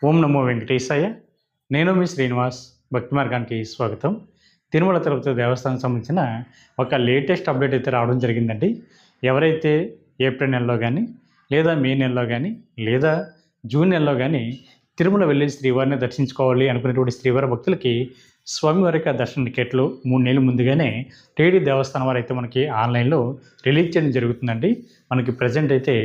ఓం నమో వెంకటేశాయ. నేను మీ శ్రీనివాస్. భక్తి మార్గానికి స్వాగతం. తిరుమల తిరుపతి దేవస్థానం సంబంధించిన ఒక లేటెస్ట్ అప్డేట్ అయితే రావడం జరిగిందండి. ఎవరైతే ఏప్రిల్ నెలలో కానీ, లేదా మే నెలలో కానీ, లేదా జూన్ నెలలో కానీ తిరుమల వెళ్ళి శ్రీవారిని దర్శించుకోవాలి అనుకునేటువంటి శ్రీవారి భక్తులకి స్వామివారి యొక్క దర్శన టికెట్లు 3 నెలల ముందుగానే టీడీ దేవస్థానం వారు అయితే మనకి ఆన్లైన్లో రిలీజ్ చేయడం జరుగుతుందండి. మనకి ప్రజెంట్ అయితే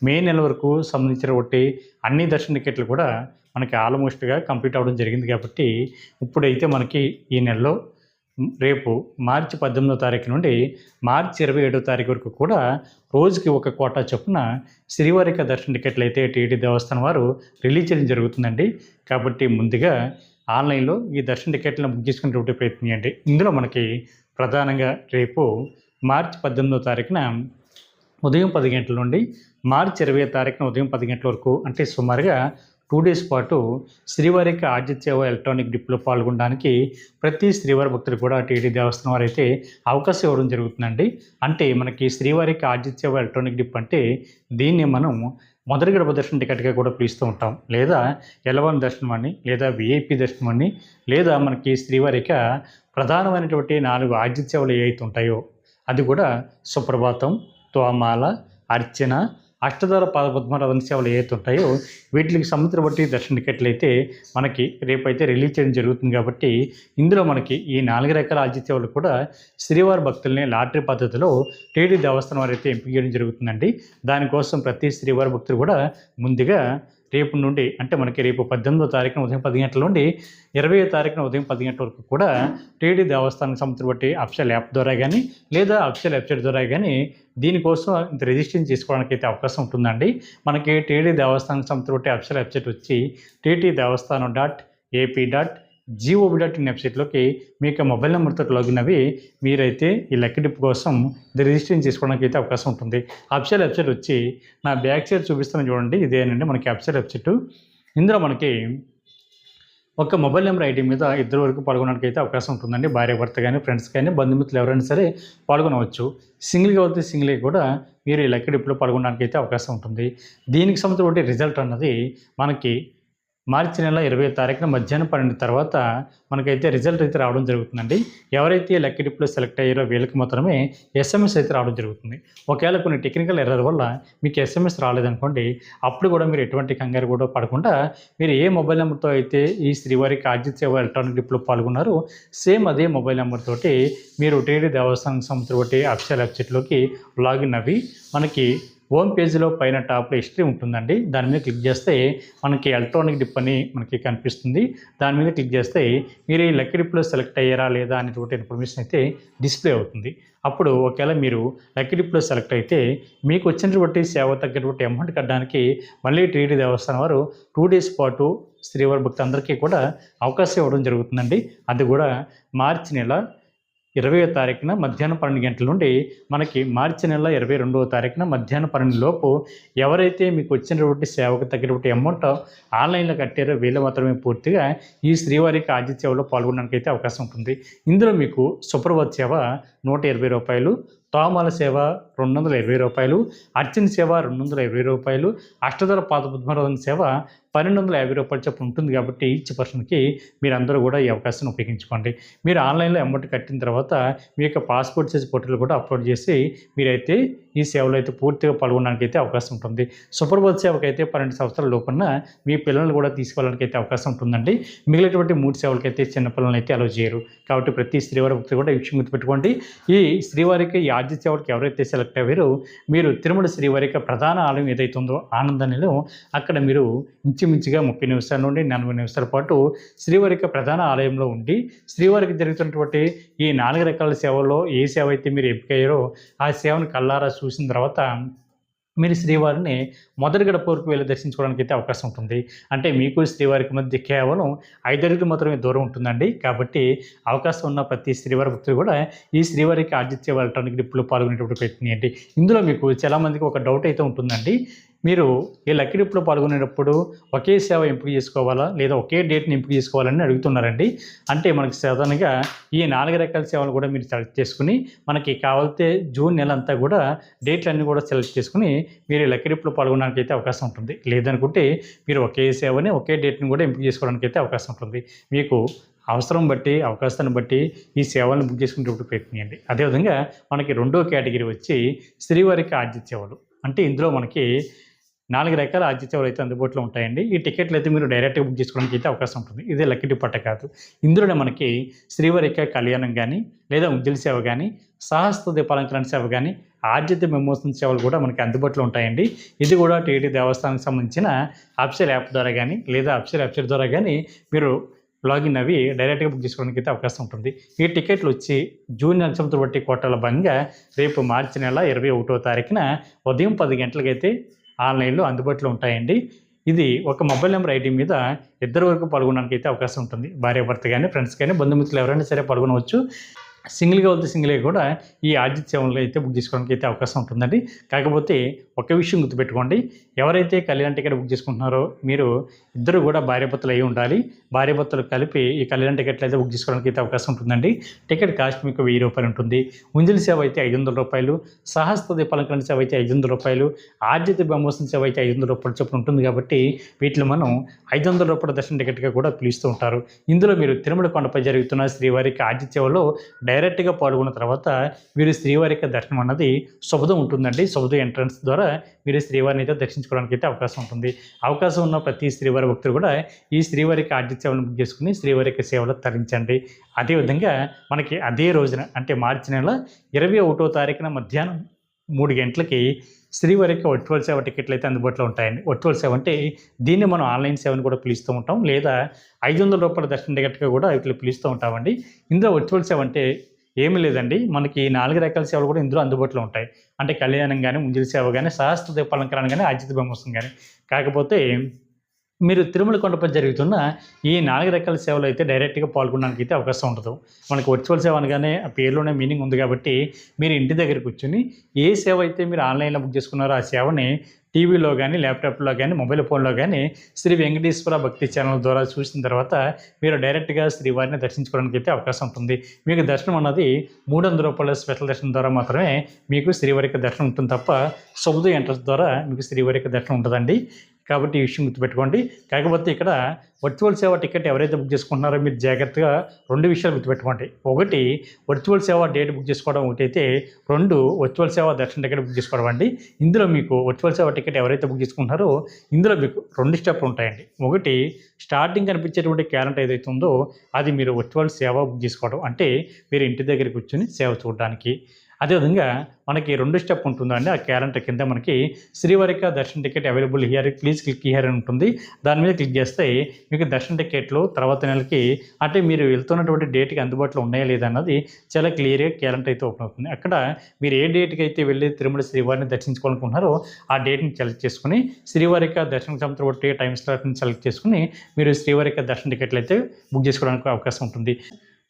మే నెల వరకు సంబంధించినటువంటి అన్ని దర్శన టికెట్లు కూడా మనకి ఆల్మోస్ట్గా కంప్లీట్ అవ్వడం జరిగింది. కాబట్టి ఇప్పుడైతే మనకి ఈ నెలలో రేపు మార్చి 18వ తారీఖు నుండి మార్చి 27వ తారీఖు వరకు కూడా రోజుకి ఒక కోటా చొప్పున శ్రీవారి యొక్క దర్శన టికెట్లు అయితే టీటీ దేవస్థానం వారు రిలీజ్ చేయడం జరుగుతుందండి. కాబట్టి ముందుగా ఆన్లైన్లో ఈ దర్శన టికెట్లను బుక్ చేసుకునేటువంటి ప్రయత్నం చేయండి. ఇందులో మనకి ప్రధానంగా రేపు మార్చి 18వ తారీఖున ఉదయం 10 గంటల నుండి మార్చి 20వ తారీఖున ఉదయం 10 గంటల వరకు, అంటే సుమారుగా 2 డేస్ పాటు శ్రీవారి యొక్క ఆర్జిత సేవ ఎలక్ట్రానిక్ డిప్లో పాల్గొనడానికి ప్రతి శ్రీవారి భక్తులు కూడా టీటీ దేవస్థానం వారు అయితే అవకాశం ఇవ్వడం జరుగుతుందండి. అంటే మనకి శ్రీవారి యొక్క ఆర్జిత సేవ ఎలక్ట్రానిక్ డిప్ అంటే దీన్ని మనం మొదటి గడప దర్శనం టికెట్గా కూడా పిలుస్తూ ఉంటాం, లేదా ఎలవన్ దర్శనం అని, లేదా విఐపి దర్శనం అని, లేదా మనకి శ్రీవారి యొక్క ప్రధానమైనటువంటి 4 ఆర్జిత సేవలు ఏవైతే ఉంటాయో అది కూడా సుప్రభాతం, తోమాల, అర్చన, అష్టదళ పాదపద్మనాభం సేవలు ఏవైతే ఉంటాయో వీటికి సంబంధించిన బట్టి దర్శన టికెట్లు అయితే మనకి రేపైతే రిలీజ్ చేయడం జరుగుతుంది. కాబట్టి ఇందులో మనకి ఈ 4 రకాల ఆర్జిత సేవలు కూడా శ్రీవారి భక్తుల్ని లాటరీ పద్ధతిలో టీటీ దేవస్థానం వారు అయితే ఎంపిక చేయడం జరుగుతుందండి. దానికోసం ప్రతి శ్రీవారి భక్తులు కూడా ముందుగా రేపు నుండి, అంటే మనకి రేపు 18వ తారీఖున ఉదయం 10 గంటల నుండి 20వ తారీఖున ఉదయం 10 గంటల వరకు కూడా టీటీ దేవస్థానం సంస్థను బట్టి అఫీషియల్ యాప్ ద్వారా కానీ, లేదా అఫీషియల్ వెబ్సైట్ ద్వారా కానీ దీనికోసం రిజిస్ట్రేషన్ చేసుకోవడానికి అయితే అవకాశం ఉంటుందండి. మనకి టీటీ దేవస్థానం సంస్థ బట్టి అఫీషియల్ వెబ్సైట్ వచ్చి ttdevaస్థానం.ap.gov.in వెబ్సైట్లోకి మీ యొక్క మొబైల్ నెంబర్తో లాగిన్ అవి మీరైతే ఈ లక్కీ డిప్ కోసం రిజిస్ట్రేషన్ చేసుకోవడానికి అయితే అవకాశం ఉంటుంది. అఫీషియల్ వెబ్సైట్ వచ్చి నా బ్యాక్ సైడ్ చూపిస్తాను చూడండి, ఇదేనండి మనకి అఫీషియల్ వెబ్సైట్. ఇందులో మనకి ఒక మొబైల్ నెంబర్ ఐడి మీద 2 వరకు పాల్గొనడానికి అయితే అవకాశం ఉంటుందండి. భార్య భర్త కానీ, ఫ్రెండ్స్ కానీ, బంధుమిత్రులు ఎవరైనా సరే పాల్గొనవచ్చు. సింగిల్గా అయితే సింగిల్గా కూడా మీరు ఈ లక్కీ డిప్లో పాల్గొనడానికి అయితే అవకాశం ఉంటుంది. దీనికి సంబంధించిన రిజల్ట్ అన్నది మనకి మార్చి నెల 20వ తారీఖున మధ్యాహ్నం 12 తర్వాత మనకైతే రిజల్ట్ అయితే రావడం జరుగుతుందండి. ఎవరైతే లక్కీ డిప్లో సెలెక్ట్ అయ్యారో వీళ్ళకి మాత్రమే ఎస్ఎంఎస్ అయితే రావడం జరుగుతుంది. ఒకవేళ కొన్ని టెక్నికల్ ఎర్రర్ వల్ల మీకు ఎస్ఎంఎస్ రాలేదనుకోండి, అప్పుడు కూడా మీరు ఎటువంటి కంగారు కూడా పడకుండా మీరు ఏ మొబైల్ నెంబర్తో అయితే ఈ శ్రీవారికి ఆర్జిత సేవ ఎలక్ట్రానిక్ డిప్లో పాల్గొన్నారో సేమ్ అదే మొబైల్ నెంబర్ తోటి మీరు టీటీ దేవస్థానం సంస్థ బట్టి అఫీషియల్ వెబ్సైట్లోకి లాగిన్ అవి మనకి హోమ్ పేజీలో పైన టాప్లో హిస్టరీ ఉంటుందండి. దాని మీద క్లిక్ చేస్తే మనకి ఎలక్ట్రానిక్ డిప్ అని మనకి కనిపిస్తుంది. దాని మీద క్లిక్ చేస్తే మీరు ఈ లక్కీ డిప్లో సెలెక్ట్ అయ్యారా లేదా అనేటువంటి ఇన్ఫర్మేషన్ అయితే డిస్ప్లే అవుతుంది. అప్పుడు ఒకవేళ మీరు లక్కీ డిప్లో సెలెక్ట్ అయితే మీకు వచ్చినటువంటి సేవ తగ్గటువంటి అమౌంట్ కట్టడానికి మళ్ళీ టీటీ దేవస్థానం వారు 2 డేస్ పాటు శ్రీవారి భక్తులందరికీ కూడా అవకాశం ఇవ్వడం జరుగుతుందండి. అది కూడా మార్చి నెల 20వ తారీఖున మధ్యాహ్నం 12 గంటల నుండి మనకి మార్చి నెల 22వ తారీఖున మధ్యాహ్నం 12 లోపు ఎవరైతే మీకు వచ్చినటువంటి సేవకు తగినటువంటి అమౌంట్ ఆన్లైన్లో కట్టారో వీళ్ళు మాత్రమే పూర్తిగా ఈ శ్రీవారికి ఆర్జిత సేవలో పాల్గొనడానికి అయితే అవకాశం ఉంటుంది. ఇందులో మీకు సుప్రభాత సేవ 120 రూపాయలు, తోమాల సేవ 220 రూపాయలు, అర్చన సేవ 220 రూపాయలు, అష్టదళ పాదపద్మనాభం సేవ 1250 రూపాయలు చొప్పున ఉంటుంది. కాబట్టి ఈచ్ పర్సన్కి మీరందరూ కూడా ఈ అవకాశాన్ని ఉపయోగించుకోండి. మీరు ఆన్లైన్లో అమౌంట్ కట్టిన తర్వాత మీ యొక్క పాస్పోర్ట్ సైజ్ ఫోటోలు కూడా అప్లోడ్ చేసి మీరైతే ఈ సేవలో అయితే పూర్తిగా పాల్గొనడానికి అయితే అవకాశం ఉంటుంది. సుప్రభాత సేవకి అయితే 12 సంవత్సరాల లోపల మీ పిల్లలను కూడా తీసుకెళ్ళడానికి అయితే అవకాశం ఉంటుందండి. మిగిలినటువంటి 3 సేవలకైతే చిన్నపిల్లలను అయితే అలో చేయరు. కాబట్టి ప్రతి శ్రీవారి భక్తులు కూడా ఈ విషయం గుర్తుపెట్టుకోండి. ఈ శ్రీవారికి ఈ ఆర్జిత సేవలకు ఎవరైతే సెలెక్ట్ అయ్యారో మీరు తిరుమల శ్రీవారికి ప్రధాన ఆలయం ఏదైతే ఉందో ఆనందనిలో అక్కడ మీరు ఇంచుమించుగా 30 నిమిషాల నుండి 40 నిమిషాల పాటు శ్రీవారికి ప్రధాన ఆలయంలో ఉండి శ్రీవారికి జరుగుతున్నటువంటి ఈ 4 రకాల సేవల్లో ఏ సేవ అయితే మీరు ఎంపికయ్యారో ఆ సేవను కల్లారా చూసిన తర్వాత మీరు శ్రీవారిని మొదటి గడప వరకు వెళ్ళి దర్శించుకోవడానికి అయితే అవకాశం ఉంటుంది. అంటే మీకు శ్రీవారికి మధ్య కేవలం 5 అడుగులు మాత్రమే దూరం ఉంటుందండి. కాబట్టి అవకాశం ఉన్న ప్రతి శ్రీవారి భక్తులు కూడా ఈ శ్రీవారికి ఆర్జిత సేవ ఎలక్ట్రానిక్ డిప్లో పాల్గొనేటువంటి ప్రయత్నం చేయండి. ఇందులో మీకు చాలామందికి ఒక డౌట్ అయితే ఉంటుందండి. మీరు ఈ లక్కీ డిప్లో పాల్గొనేటప్పుడు ఒకే సేవ ఎంపిక చేసుకోవాలా లేదా ఒకే డేట్ని ఎంపిక చేసుకోవాలని అడుగుతున్నారండి. అంటే మనకి సాధారణంగా ఈ 4 రకాల సేవలు కూడా మీరు సెలెక్ట్ చేసుకుని మనకి కావాలితే జూన్ నెల అంతా కూడా డేట్లన్నీ కూడా సెలెక్ట్ చేసుకుని మీరు ఈ లక్కీ డిప్లో పాల్గొనడానికి అయితే అవకాశం ఉంటుంది. లేదనుకుంటే మీరు ఒకే సేవని ఒకే డేట్ని కూడా ఎంపిక చేసుకోవడానికి అయితే అవకాశం ఉంటుంది. మీకు అవసరం బట్టి అవకాశాన్ని బట్టి ఈ సేవలను బుక్ చేసుకునేటప్పుడు ప్రయత్నించండి. అదేవిధంగా మనకి రెండో కేటగిరీ వచ్చి శ్రీవారికి ఆర్జిత సేవలు. అంటే ఇందులో మనకి 4 రకాల ఆర్జిత సేవలు అయితే అందుబాటులో ఉంటాయండి. ఈ టికెట్లు అయితే మీరు డైరెక్ట్గా బుక్ చేసుకోవడానికి అయితే అవకాశం ఉంటుంది. ఇదే లక్కీ డిప్ పట్ట కాదు. ఇందులోనే మనకి శ్రీవారిక కళ్యాణం కానీ లేదా ఉజ్జల సేవ కానీ సహస్ర దీపాలంకరణ సేవ కానీ ఆర్జిత మెమోషన్ సేవలు కూడా మనకి అందుబాటులో ఉంటాయండి. ఇది కూడా టీటీ దేవస్థానానికి సంబంధించిన అఫీషియల్ యాప్ ద్వారా కానీ లేదా అఫీషియల్ వెబ్సైట్ ద్వారా కానీ మీరు లాగిన్ అవి డైరెక్ట్గా బుక్ చేసుకోవడానికి అయితే అవకాశం ఉంటుంది. ఈ టికెట్లు వచ్చి జూన్ నక్షత్రం బట్టి కోటాల భాగంగా రేపు మార్చి నెల 21వ తారీఖున ఉదయం 10 గంటలకైతే ఆన్లైన్లో అందుబాటులో ఉంటాయండి. ఇది ఒక మొబైల్ నెంబర్ ఐడి మీద ఇద్దరు వరకు పాల్గొనడానికి అయితే అవకాశం ఉంటుంది. భార్యాభర్త కానీ ఫ్రెండ్స్ కానీ బంధుమిత్రులు ఎవరైనా సరే పాల్గొనవచ్చు. సింగిల్గా వద్ద సింగిల్గా కూడా ఈ ఆర్జిత సేవలు అయితే బుక్ చేసుకోవడానికి అయితే అవకాశం ఉంటుందండి. కాకపోతే ఒక విషయం గుర్తుపెట్టుకోండి, ఎవరైతే కళ్యాణ టికెట్ బుక్ చేసుకుంటున్నారో మీరు ఇద్దరు కూడా భార్యాభర్తలు అయి ఉండాలి. భార్యాభర్తలు కలిపి ఈ కళ్యాణ టికెట్లు అయితే బుక్ చేసుకోవడానికి అయితే అవకాశం ఉంటుందండి. టికెట్ కాస్ట్ మీకు 1000 రూపాయలు ఉంటుంది. ఉంజలి సేవ అయితే 500 రూపాయలు, సహస్ర దీపాలంకరణ సేవ అయితే 500 రూపాయలు, ఆర్జిత బ్రహ్మోత్సవం సేవ అయితే 500 రూపాయలు చొప్పున ఉంటుంది. కాబట్టి వీటిలో మనం 500 రూపాయల దర్శన టికెట్గా కూడా పిలుస్తూ ఉంటారు. ఇందులో మీరు తిరుమల కొండపై జరుగుతున్న శ్రీవారికి ఆర్జిత సేవలో డైరెక్ట్గా పాల్గొన్న తర్వాత మీరు శ్రీవారికి దర్శనం అన్నది శుభదం ఉంటుందండి. శుభదం ఎంట్రన్స్ ద్వారా మీరు శ్రీవారిని అయితే దర్శించుకోవడానికి అయితే అవకాశం ఉంటుంది. అవకాశం ఉన్న ప్రతి శ్రీవారి భక్తులు కూడా ఈ శ్రీవారికి ఆర్జిత సేవలను బుక్ చేసుకుని శ్రీవారికి సేవలు తరించండి. అదేవిధంగా మనకి అదే రోజున అంటే మార్చి నెల 21వ తారీఖున మధ్యాహ్నం 3 గంటలకి శ్రీవారికి వర్చువల్ సేవ టికెట్లు అయితే అందుబాటులో ఉంటాయండి. వర్చువల్ సేవ అంటే దీన్ని మనం ఆన్లైన్ సేవను కూడా పిలుస్తూ ఉంటాం, లేదా 500 రూపాయల దర్శన టికెట్గా కూడా వీటిని పిలుస్తూ ఉంటామండి. ఇందులో వర్చువల్ సేవ అంటే ఏమీ లేదండి, మనకి 4 రకాల సేవలు కూడా ఇందులో అందుబాటులో ఉంటాయి. అంటే కళ్యాణం కానీ, ఉంజలి సేవ కానీ, సహస్ర దీపాలంకరణ కానీ, ఆర్జిత బ్రహ్మోత్సవం కానీ. కాకపోతే మీరు తిరుమల కొండపై జరుగుతున్న ఈ 4 రకాల సేవలు అయితే డైరెక్ట్గా పాల్గొనడానికి అయితే అవకాశం ఉండదు. మనకు వర్చువల్ సేవ అనగానే ఆ పేరులోనే మీనింగ్ ఉంది కాబట్టి మీరు ఇంటి దగ్గర కూర్చొని ఏ సేవ అయితే మీరు ఆన్లైన్లో బుక్ చేసుకున్నారో ఆ సేవని టీవీలో కానీ, ల్యాప్టాప్లో కానీ, మొబైల్ ఫోన్లో కానీ శ్రీ వెంకటేశ్వర భక్తి ఛానల్ ద్వారా చూసిన తర్వాత మీరు డైరెక్ట్గా శ్రీవారిని దర్శించుకోవడానికి అయితే అవకాశం ఉంటుంది. మీకు దర్శనం అన్నది 300 రూపాయల స్పెషల్ దర్శనం ద్వారా మాత్రమే మీకు శ్రీవారికి దర్శనం ఉంటుంది తప్ప శుభద ఎంట్రన్స్ ద్వారా మీకు శ్రీవారికి దర్శనం ఉంటుందండి. కాబట్టి ఈ విషయం గుర్తుపెట్టుకోండి. కాకపోతే ఇక్కడ వర్చువల్ సేవ టికెట్ ఎవరైతే బుక్ చేసుకుంటున్నారో మీరు జాగ్రత్తగా 2 విషయాలు గుర్తుపెట్టుకోండి. ఒకటి, వర్చువల్ సేవ డేట్ బుక్ చేసుకోవడం ఒకటైతే, 2 వర్చువల్ సేవ దర్శన టికెట్ బుక్ చేసుకోవడం అండి. ఇందులో మీకు వర్చువల్ సేవ టికెట్ ఎవరైతే బుక్ చేసుకుంటున్నారో ఇందులో మీకు 2 స్టెప్లు ఉంటాయండి. ఒకటి, స్టార్టింగ్ కనిపించేటువంటి క్యాలెండర్ ఏదైతే ఉందో అది మీరు వర్చువల్ సేవ బుక్ చేసుకోవడం, అంటే మీరు ఇంటి దగ్గర కూర్చొని సేవ చూడడానికి. అదేవిధంగా మనకి 2 స్టెప్ ఉంటుందండి. ఆ క్యాలెండర్ కింద మనకి శ్రీవారిక దర్శన ticket available here, please click here అని ఉంటుంది. దాని మీద క్లిక్ చేస్తే మీకు దర్శన టికెట్లు తర్వాత నెలకి అంటే మీరు వెళ్తున్నటువంటి డేట్కి అందుబాటులో ఉన్నాయా లేదా అన్నది చాలా క్లియర్గా క్యాలెండర్ అయితే ఓపెన్ అవుతుంది. అక్కడ మీరు ఏ డేట్కి అయితే వెళ్ళి తిరుమల శ్రీవారిని దర్శించుకోవాలనుకుంటున్నారో ఆ డేట్ని సెలెక్ట్ చేసుకుని శ్రీవారిక దర్శన సంవత్సరం బట్టి టైం స్లాట్ని సెలెక్ట్ చేసుకుని మీరు శ్రీవారిక దర్శన టికెట్లు అయితే బుక్ చేసుకోవడానికి అవకాశం ఉంటుంది.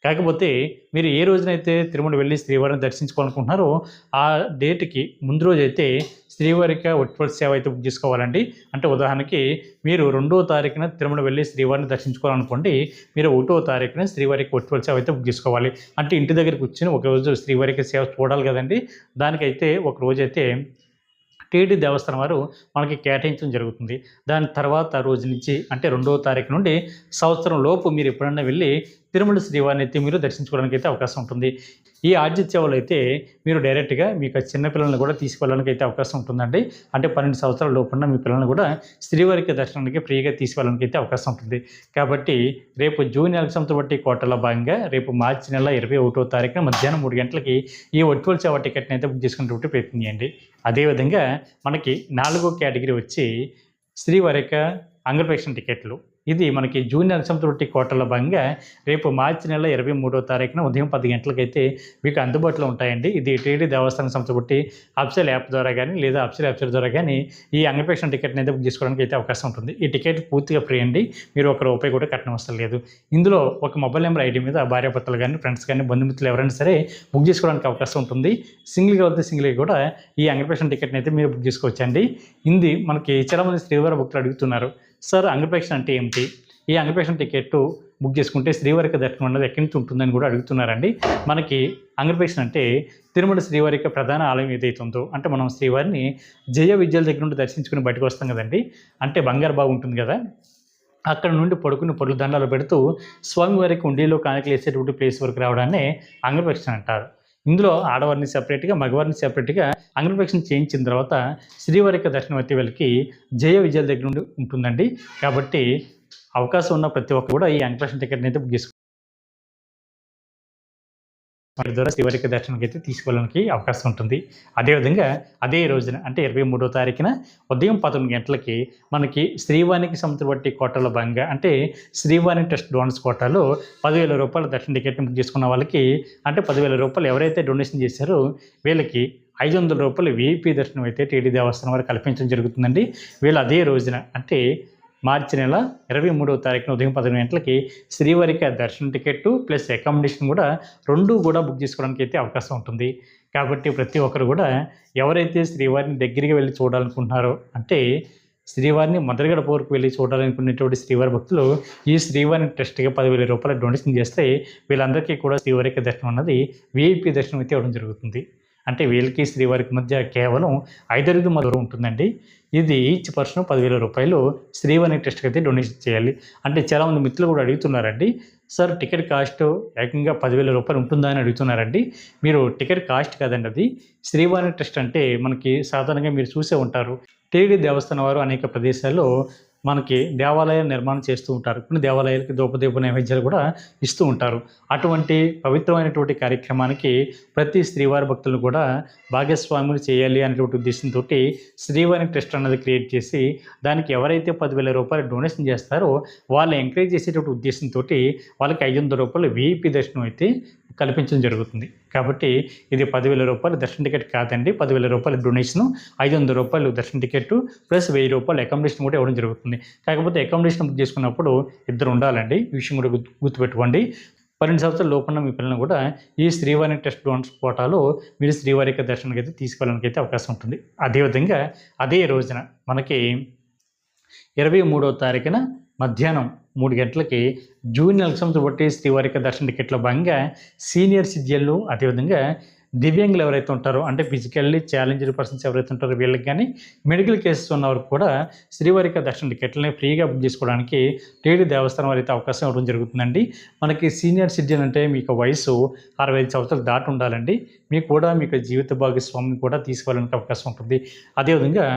కాకపోతే మీరు ఏ రోజునైతే తిరుమల వెళ్ళి శ్రీవారిని దర్శించుకోవాలనుకుంటున్నారో ఆ డేట్కి ముందు రోజు అయితే శ్రీవారిక వర్చువల్ సేవ అయితే బుక్ చేసుకోవాలండి. అంటే ఉదాహరణకి మీరు 2వ తారీఖున తిరుమల వెళ్ళి శ్రీవారిని దర్శించుకోవాలనుకోండి, మీరు 1వ తారీఖున శ్రీవారికి వర్చువల్ సేవ అయితే బుక్ చేసుకోవాలి. అంటే ఇంటి దగ్గరికి కూర్చొని ఒక రోజు శ్రీవారికి సేవ చూడాలి కదండి. దానికైతే ఒక రోజైతే టీటీ దేవస్థానం వారు మనకి కేటాయించడం జరుగుతుంది. దాని తర్వాత రోజు నుంచి అంటే 2వ తారీఖు నుండి సంవత్సరం లోపు మీరు ఎప్పుడన్నా వెళ్ళి తిరుమల శ్రీవారిని అయితే మీరు దర్శించుకోవడానికి అయితే అవకాశం ఉంటుంది. ఈ ఆర్జిత సేవలు అయితే మీరు డైరెక్ట్గా మీకు చిన్నపిల్లల్ని కూడా తీసుకెళ్ళడానికి అయితే అవకాశం ఉంటుందండి. అంటే 12 సంవత్సరాల లోపున్న మీ పిల్లల్ని కూడా శ్రీవారికి దర్శనానికి ఫ్రీగా తీసుకెళ్ళడానికి అయితే అవకాశం ఉంటుంది. కాబట్టి రేపు జూన్ నెల సంవత్సరం బట్టి కోటలో భాగంగా రేపు మార్చి నెల 21వ తారీఖున మధ్యాహ్నం 3 గంటలకి ఈ వర్చువల్ సేవ టికెట్ని అయితే బుక్ చేసుకునేటువంటి ప్రయత్నం చేయండి. అదేవిధంగా మనకి 4వ కేటగిరీ వచ్చి శ్రీవారిక అంగప్రదక్షిణ టికెట్లు. ఇది మనకి జూనియర్ ఎగ్జామ్స్ కోటాలో భాగంగా రేపు మార్చి నెల 23వ తారీఖున ఉదయం 10 గంటలకైతే మీకు అందుబాటులో ఉంటాయండి. ఇది టీటీడీ దేవస్థానం సంస్థ బట్టి అఫీషియల్ యాప్ ద్వారా కానీ లేదా అఫీషియల్ వెబ్సైట్ ద్వారా కానీ ఈ అంగప్రవేశం టికెట్ని అయితే బుక్ చేసుకోవడానికి అయితే అవకాశం ఉంటుంది. ఈ టికెట్ పూర్తిగా ఫ్రీ అండి. మీరు ఒక రూపాయి కూడా కట్టనవసరం లేదు. ఇందులో ఒక మొబైల్ నెంబర్ ఐడి మీద భార్యాభర్తలు కానీ ఫ్రెండ్స్ కానీ బంధుమిత్రులు ఎవరైనా సరే బుక్ చేసుకోవడానికి అవకాశం ఉంటుంది. సింగిల్గా వెళ్తే సింగిల్గా కూడా ఈ అంగప్రవేశం టికెట్ని అయితే మీరు బుక్ చేసుకోవచ్చండి. ఇది మనకి చాలామంది శ్రీవారి భక్తులు అడుగుతున్నారు, సార్ అంగప్రవేశం అంటే ఏమిటి, ఈ అంగప్రవేశం టికెట్ బుక్ చేసుకుంటే శ్రీవారికి దర్శనం అన్నది ఎక్కడి నుంచి ఉంటుందని కూడా అడుగుతున్నారండి. మనకి అంగప్రవేశం అంటే తిరుమల శ్రీవారి యొక్క ప్రధాన ఆలయం ఏదైతే ఉందో, అంటే మనం శ్రీవారిని జయ విద్యల దగ్గర నుండి దర్శించుకుని బయటకు వస్తాం కదండి, అంటే బంగారు బాగు ఉంటుంది కదా, అక్కడ నుండి పడుకుని పొడులు దండాలు పెడుతూ స్వామివారికి ఉండిలో కానుకలు వేసేటువంటి ప్లేస్ వరకు రావడాన్ని అంగప్రవేశం అంటారు. ఇందులో ఆడవారిని సెపరేట్గా మగవారిని సెపరేట్గా అంగప్రవేశం చేయించిన తర్వాత శ్రీవారి యొక్క దర్శనం అయితే వీళ్ళకి జయ విజయాల దగ్గర నుండి ఉంటుందండి. కాబట్టి అవకాశం ఉన్న ప్రతి ఒక్కరు కూడా ఈ అంగప్రవేశం టికెట్ని అయితే బుక్ చేసుకోవాలి. వాటి ద్వారా శ్రీవారి యొక్క దర్శనానికి అయితే తీసుకోవడానికి అవకాశం ఉంటుంది. అదేవిధంగా అదే రోజున అంటే 23వ తారీఖున ఉదయం 11 గంటలకి మనకి శ్రీవారికి సంబంధించిన కోటాలో భాగంగా అంటే శ్రీవారి ట్రస్ట్ డోనర్స్ కోటాలో 10,000 రూపాయల దర్శన టికెట్ని బుక్ చేసుకున్న వాళ్ళకి, అంటే 10,000 రూపాయలు ఎవరైతే డొనేషన్ చేశారో వీళ్ళకి 500 రూపాయలు వీఐపీ దర్శనం అయితే టీటీ దేవస్థానం వారు కల్పించడం జరుగుతుందండి. వీళ్ళు అదే రోజున అంటే మార్చి నెల 23వ తారీఖున ఉదయం 11 గంటలకి శ్రీవారికి దర్శనం టికెట్ ప్లస్ అకామిడేషన్ కూడా రెండూ కూడా బుక్ చేసుకోవడానికి అయితే అవకాశం ఉంటుంది. కాబట్టి ప్రతి ఒక్కరు కూడా ఎవరైతే శ్రీవారిని దగ్గరికి వెళ్ళి చూడాలనుకుంటున్నారో, అంటే శ్రీవారిని మొదటిగడ పోరుకు వెళ్ళి చూడాలనుకునేటువంటి శ్రీవారి భక్తులు ఈ శ్రీవారిని ట్రస్ట్గా 10,000 రూపాయలు డొనేషన్ చేస్తే వీళ్ళందరికీ కూడా శ్రీవారికి దర్శనం అన్నది వీఐపీ దర్శనం అయితే ఇవ్వడం జరుగుతుంది. అంటే వీళ్ళకి శ్రీవారికి మధ్య కేవలం 5 అడుగుల దూరం ఉంటుందండి. ఇది ఈచ్ పర్సన్ 10,000 రూపాయలు శ్రీవారి ట్రస్ట్కి అయితే డొనేషన్ చేయాలి. అంటే చాలామంది మిత్రులు కూడా అడుగుతున్నారండి, సార్ టికెట్ కాస్ట్ ఏకంగా 10,000 రూపాయలు ఉంటుందా అని అడుగుతున్నారండి. మీరు టికెట్ కాస్ట్ కాదండి, అది శ్రీవారి ట్రస్ట్ అంటే మనకి సాధారణంగా మీరు చూసే ఉంటారు, టీటీడీ దేవస్థానం వారు అనేక ప్రదేశాల్లో మనకి దేవాలయ నిర్మాణం చేస్తూ ఉంటారు. కొన్ని దేవాలయాలకి ధూపదీప నైవేద్యాలు కూడా ఇస్తూ ఉంటారు. అటువంటి పవిత్రమైనటువంటి కార్యక్రమానికి ప్రతి శ్రీవారి భక్తులను కూడా భాగస్వాములు చేయాలి అనేటువంటి ఉద్దేశంతో శ్రీవారి ట్రస్ట్ అన్నది క్రియేట్ చేసి దానికి ఎవరైతే 10,000 రూపాయలు డొనేషన్ చేస్తారో వాళ్ళు ఎంకరేజ్ చేసేటువంటి ఉద్దేశంతో వాళ్ళకి 500 రూపాయలు వీఐపీ దర్శనం అయితే కల్పించడం జరుగుతుంది. కాబట్టి ఇది 10,000 రూపాయలు దర్శన టికెట్ కాదండి, 10,000 రూపాయలు డొనేషను, 500 రూపాయలు దర్శన టికెట్ ప్లస్ 1,000 రూపాయలు అకామిడేషన్ కూడా ఇవ్వడం జరుగుతుంది. కాకపోతే అకామిడేషన్ బుక్ చేసుకున్నప్పుడు ఇద్దరు ఉండాలండి, ఈ విషయం కూడా గుర్తుపెట్టుకోండి. 12 సంవత్సరాల లోపల మీ పిల్లలను కూడా ఈ శ్రీవారి ట్రస్ట్ డోనర్స్ కోటాలో మీరు శ్రీవారి యొక్క దర్శనానికి అయితే తీసుకెళ్ళడానికి అయితే అవకాశం ఉంటుంది. అదేవిధంగా అదే రోజున మనకి 23వ తారీఖున మధ్యాహ్నం 3 గంటలకి జూనియర్ ఎగ్జామ్స్ బట్టి శ్రీవారి యొక్క దర్శన టికెట్లో భాగంగా సీనియర్ సిటిజన్లు అదేవిధంగా దివ్యాంగులు ఎవరైతే ఉంటారో, అంటే ఫిజికల్లీ ఛాలెంజ్డ్ పర్సన్స్ ఎవరైతే ఉంటారో వీళ్ళకి కానీ మెడికల్ కేసెస్ ఉన్నవారు కూడా శ్రీవారి యొక్క దర్శన టికెట్లని ఫ్రీగా బుక్ చేసుకోవడానికి టీటీడీ దేవస్థానం వారు అయితే అవకాశం ఇవ్వడం జరుగుతుందండి. మనకి సీనియర్ సిటిజన్ అంటే మీకు వయసు 65 సంవత్సరాలు దాటి ఉండాలండి. మీకు కూడా మీకు జీవిత భాగస్వామిని కూడా తీసుకోవడానికి అవకాశం ఉంటుంది. అదేవిధంగా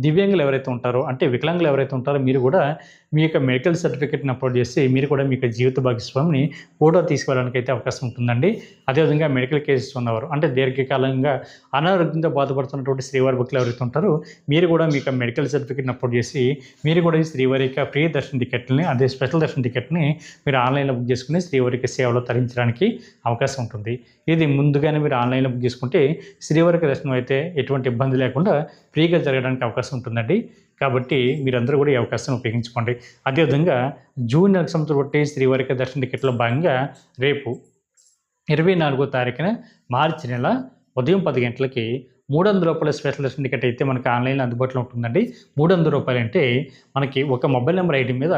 దివ్యాంగులు ఎవరైతే ఉంటారో, అంటే వికలాంగులు ఎవరైతే ఉంటారో మీరు కూడా మీ యొక్క మెడికల్ సర్టిఫికేట్ని అప్లోడ్ చేసి మీరు కూడా మీ యొక్క జీవిత భాగస్వామిని కూడా తీసుకెళ్ళడానికి అయితే అవకాశం ఉంటుందండి. అదేవిధంగా మెడికల్ కేసెస్ ఉన్నవారు, అంటే దీర్ఘకాలంగా అనారోగ్యంతో బాధపడుతున్నటువంటి శ్రీవారి భక్తులు ఎవరైతే ఉంటారో మీరు కూడా మీ యొక్క మెడికల్ సర్టిఫికేట్ని అప్లోడ్ చేసి మీరు కూడా ఈ శ్రీవారి యొక్క ఫ్రీ దర్శన టికెట్ని, అదే స్పెషల్ దర్శన టికెట్ని మీరు ఆన్లైన్లో బుక్ చేసుకుని శ్రీవారికి సేవలో తరించడానికి అవకాశం ఉంటుంది. ఇది ముందుగానే మీరు ఆన్లైన్లో బుక్ చేసుకుంటే శ్రీవారికి దర్శనం అయితే ఎటువంటి ఇబ్బంది లేకుండా ఫ్రీగా జరగడానికి అవకాశం ఉంటుందండి. కాబట్టి మీరందరూ కూడా ఈ అవకాశాన్ని ఉపయోగించుకోండి. అదేవిధంగా జూనియర్ ఎగ్జామ్స్ బట్టి శ్రీవారికి దర్శన టికెట్లో భాగంగా రేపు 24వ తారీఖున మార్చి నెల ఉదయం 10 గంటలకి 300 రూపాయల స్పెషల్ దర్శన టికెట్ అయితే మనకి ఆన్లైన్లో అందుబాటులో ఉంటుందండి. 300 రూపాయలు అంటే మనకి ఒక మొబైల్ నెంబర్ ఐడి మీద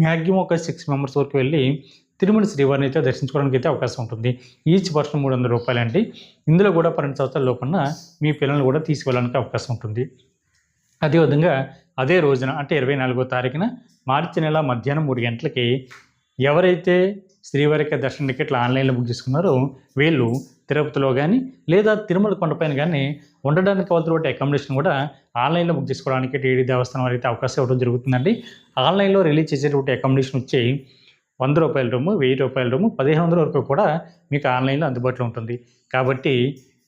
మ్యాక్సిమం ఒక 6 మెంబర్స్ వరకు వెళ్ళి తిరుమల శ్రీవారిని అయితే దర్శించుకోవడానికి అయితే అవకాశం ఉంటుంది. ఈచ్ పర్సన్ 300 రూపాయలు అండి. ఇందులో కూడా 12 సంవత్సరాల లోపల మీ పిల్లల్ని కూడా తీసుకెళ్ళడానికి అవకాశం ఉంటుంది. అదేవిధంగా అదే రోజున అంటే 24వ తారీఖున మార్చి నెల మధ్యాహ్నం 3 గంటలకి ఎవరైతే శ్రీవారి యొక్క దర్శన టికెట్లు ఆన్లైన్లో బుక్ చేసుకున్నారో వీళ్ళు తిరుపతిలో కానీ లేదా తిరుమల కొండపైన కానీ ఉండడానికి కావాల్సిన అకామిడేషన్ కూడా ఆన్లైన్లో బుక్ చేసుకోవడానికి టీటీడీ దేవస్థానం వారికి అయితే అవకాశం ఇవ్వడం జరుగుతుందండి. ఆన్లైన్లో రిలీజ్ చేసేటువంటి అకామిడేషన్ వచ్చి 100 రూపాయల రూము, 1000 రూపాయల రూము, 1,500 వరకు కూడా మీకు ఆన్లైన్లో అందుబాటులో ఉంటుంది. కాబట్టి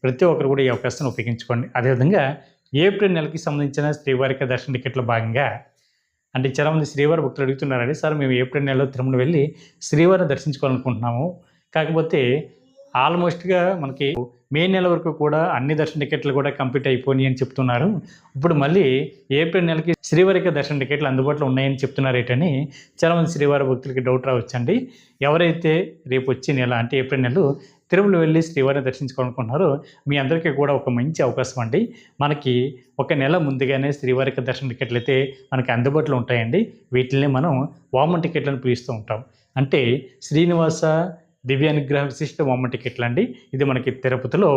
ప్రతి ఒక్కరు కూడా ఈ అవకాశాన్ని ఉపయోగించుకోండి. అదేవిధంగా ఏప్రిల్ నెలకి సంబంధించిన శ్రీవారి యొక్క దర్శన టికెట్లో భాగంగా అంటే చాలామంది శ్రీవారి భక్తులు అడుగుతున్నారండి, సార్ మేము ఏప్రిల్ నెలలో తిరుమల వెళ్ళి శ్రీవారిని దర్శించుకోవాలనుకుంటున్నాము. కాకపోతే ఆల్మోస్ట్‌గా మనకి మే నెల వరకు కూడా అన్ని దర్శన టికెట్లు కూడా కంప్లీట్ అయిపోయినాయి అని చెప్తున్నారు. ఇప్పుడు మళ్ళీ ఏప్రిల్ నెలకి శ్రీవారికి దర్శన టికెట్లు అందుబాటులో ఉన్నాయని చెప్తున్నారేటని చాలామంది శ్రీవారి భక్తులకి డౌట్ రావచ్చండి. ఎవరైతే రేపు వచ్చే నెల అంటే ఏప్రిల్ నెలలో తిరుమల వెళ్ళి శ్రీవారిని దర్శించుకోవాలనుకుంటున్నారో మీ అందరికీ కూడా ఒక మంచి అవకాశం అండి. మనకి ఒక నెల ముందుగానే శ్రీవారికి దర్శన టికెట్లు అయితే మనకి అందుబాటులో ఉంటాయండి. వీటిల్ని మనం వామన్ టికెట్లను పిలుస్తూ ఉంటాం. అంటే శ్రీనివాస దివ్యానుగ్రహ విశిష్ట వామన్ టికెట్లు అండి. ఇది మనకి తిరుపతిలో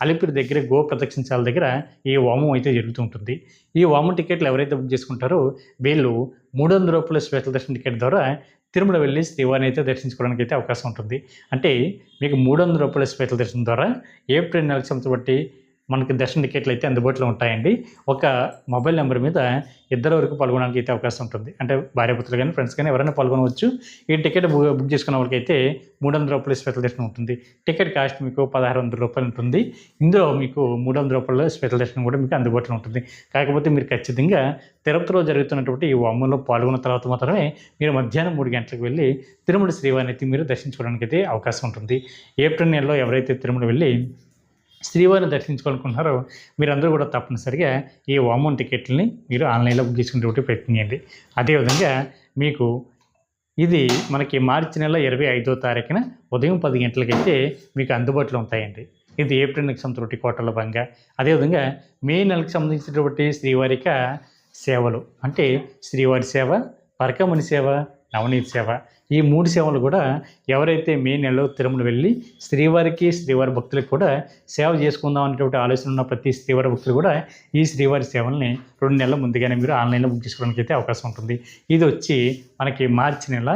అలిపిరి దగ్గర గో ప్రదక్షిణశాల దగ్గర ఈ వామం అయితే జరుగుతుంటుంది. ఈ వామన్ టికెట్లు ఎవరైతే బుక్ చేసుకుంటారో వీళ్ళు రూ. 300 స్పెషల్ దర్శన టికెట్ ద్వారా తిరుమల వెళ్ళి శ్రీవారిని అయితే దర్శించుకోవడానికి అయితే అవకాశం ఉంటుంది. అంటే మీకు రూ. 300 స్పెషల్ దర్శనం ద్వారా ఏప్రిల్ నెలకు సంబంధించి బట్టి మనకి దర్శన టికెట్లు అయితే అందుబాటులో ఉంటాయండి. ఒక మొబైల్ నెంబర్ మీద ఇద్దరు వరకు పాల్గొనడానికి అయితే అవకాశం ఉంటుంది. అంటే భార్యాభర్తలు కానీ ఫ్రెండ్స్ కానీ ఎవరైనా పాల్గొనవచ్చు. ఈ టికెట్ బుక్ చేసుకున్న వాళ్ళకైతే రూ. 300 స్పెషల్ దర్శనం ఉంటుంది. టికెట్ కాస్ట్ మీకు రూ. 1600 ఉంటుంది. ఇందులో మీకు రూ. 300 స్పెషల్ దర్శనం కూడా మీకు అందుబాటులో ఉంటుంది. కాకపోతే మీరు ఖచ్చితంగా తిరుపతిలో జరుగుతున్నటువంటి ఈ వామంలో పాల్గొన్న తర్వాత మాత్రమే మీరు మధ్యాహ్నం 3 గంటలకు వెళ్ళి తిరుమల శ్రీవారిని అయితే మీరు దర్శించుకోవడానికి అయితే అవకాశం ఉంటుంది. ఏప్రిల్ నెలలో ఎవరైతే తిరుమల వెళ్ళి శ్రీవారిని దర్శించుకోవాలనుకుంటున్నారో మీరందరూ కూడా తప్పనిసరిగా ఈ వామన్ టికెట్లని మీరు ఆన్లైన్లో బుక్ చేసుకునేటువంటి ప్రయత్నం చేయండి. అదేవిధంగా మీకు ఇది మనకి మార్చి నెల 25వ తారీఖున ఉదయం 10 గంటలకైతే మీకు అందుబాటులో ఉంటాయండి. ఇది ఏప్రిల్ నెలకు సంబంధించిన కోటల భాగంగా. అదేవిధంగా మే నెలకు సంబంధించినటువంటి శ్రీవారిక సేవలు అంటే శ్రీవారి సేవ, పరకమణి సేవ, నవనీత సేవ ఈ 3 సేవలు కూడా ఎవరైతే మే నెలలో తిరుమల వెళ్ళి శ్రీవారికి శ్రీవారి భక్తులకు కూడా సేవ చేసుకుందాం అనేటువంటి ఆలోచన ఉన్న ప్రతి శ్రీవారి భక్తులు కూడా ఈ శ్రీవారి సేవల్ని 2 నెలల ముందుగానే మీరు ఆన్లైన్లో బుక్ చేసుకోవడానికి అయితే అవకాశం ఉంటుంది. ఇది వచ్చి మనకి మార్చి నెల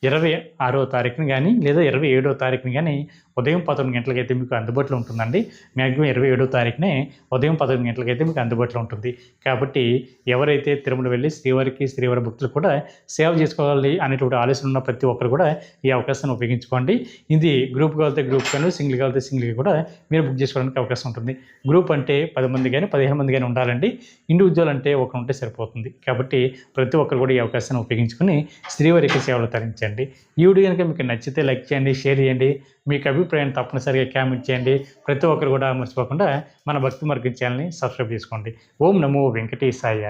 26వ తారీఖున కానీ లేదా 27వ తారీఖున కానీ ఉదయం 11 గంటలకైతే మీకు అందుబాటులో ఉంటుందండి. మ్యాక్సిమం 27వ తారీఖునే ఉదయం 11 గంటలకైతే మీకు అందుబాటులో ఉంటుంది. కాబట్టి ఎవరైతే తిరుమల వెళ్ళి శ్రీవారికి శ్రీవారి భక్తులు కూడా సేవ చేసుకోవాలి అనేటువంటి ఆలోచన ఉన్న ప్రతి ఒక్కరు కూడా ఈ అవకాశాన్ని ఉపయోగించుకోండి. ఇది గ్రూప్ కలితే గ్రూప్ కానీ సింగిల్ కలితే సింగిల్గా కూడా మీరు బుక్ చేసుకోవడానికి అవకాశం ఉంటుంది. గ్రూప్ అంటే 10 మంది కానీ 15 మంది కానీ ఉండాలండి. ఇండివిజువల్ అంటే ఒకరు ఉంటే సరిపోతుంది. కాబట్టి ప్రతి ఒక్కరు కూడా ఈ అవకాశాన్ని ఉపయోగించుకొని శ్రీవారికి సేవలు తరించండి. ఈ వీడియో కనుక మీకు నచ్చితే లైక్ చేయండి, షేర్ చేయండి. మీకు అభిప్రాయాన్ని తప్పనిసరిగా కామెంట్ చేయండి. ప్రతి ఒక్కరు కూడా మర్చిపోకుండా మన భక్తి మార్గం ఛానల్ని సబ్స్క్రైబ్ చేసుకోండి. ఓం నమో వెంకటేశాయ.